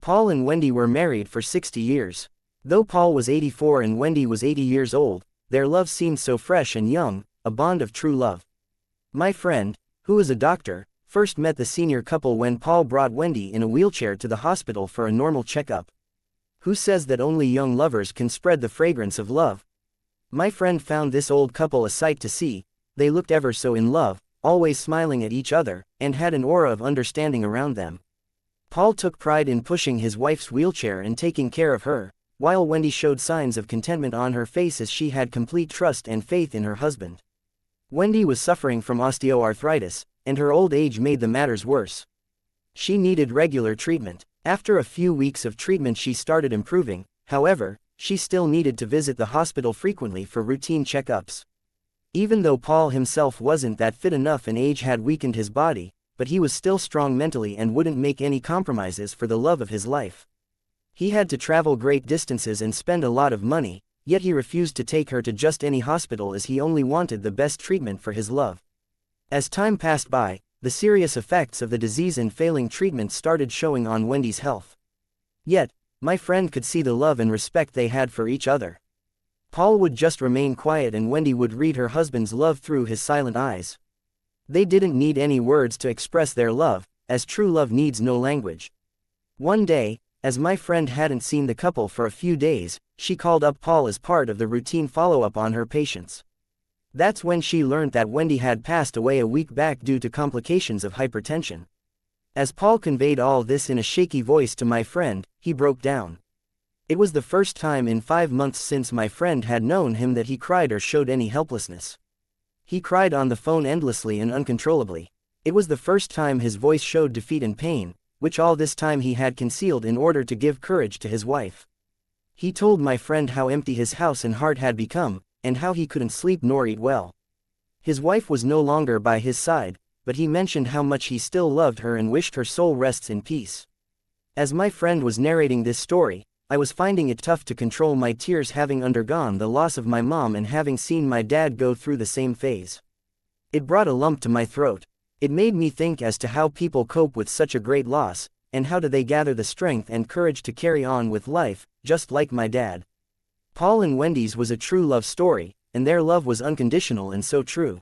Paul and Wendy were married for 60 years. Though Paul was 84 and Wendy was 80 years old, their love seemed so fresh and young, a bond of true love. My friend, who is a doctor, first met the senior couple when Paul brought Wendy in a wheelchair to the hospital for a normal checkup. Who says that only young lovers can spread the fragrance of love? My friend found this old couple a sight to see. They looked ever so in love, always smiling at each other, and had an aura of understanding around them. Paul took pride in pushing his wife's wheelchair and taking care of her, while Wendy showed signs of contentment on her face as she had complete trust and faith in her husband. Wendy was suffering from osteoarthritis, and her old age made the matters worse. She needed regular treatment. After a few weeks of treatment she started improving. However, she still needed to visit the hospital frequently for routine checkups. Even though Paul himself wasn't that fit enough and age had weakened his body, but he was still strong mentally and wouldn't make any compromises for the love of his life. He had to travel great distances and spend a lot of money, yet he refused to take her to just any hospital as he only wanted the best treatment for his love. As time passed by, the serious effects of the disease and failing treatment started showing on Wendy's health. Yet, my friend could see the love and respect they had for each other. Paul would just remain quiet and Wendy would read her husband's love through his silent eyes. They didn't need any words to express their love, as true love needs no language. One day, as my friend hadn't seen the couple for a few days, she called up Paul as part of the routine follow-up on her patients. That's when she learned that Wendy had passed away a week back due to complications of hypertension. As Paul conveyed all this in a shaky voice to my friend, he broke down. It was the first time in 5 months since my friend had known him that he cried or showed any helplessness. He cried on the phone endlessly and uncontrollably. It was the first time his voice showed defeat and pain, which all this time he had concealed in order to give courage to his wife. He told my friend how empty his house and heart had become, and how he couldn't sleep nor eat well. His wife was no longer by his side, but he mentioned how much he still loved her and wished her soul rests in peace. As my friend was narrating this story, I was finding it tough to control my tears, having undergone the loss of my mom and having seen my dad go through the same phase. It brought a lump to my throat. It made me think as to how people cope with such a great loss, and how do they gather the strength and courage to carry on with life, just like my dad. Paul and Wendy's was a true love story, and their love was unconditional and so true.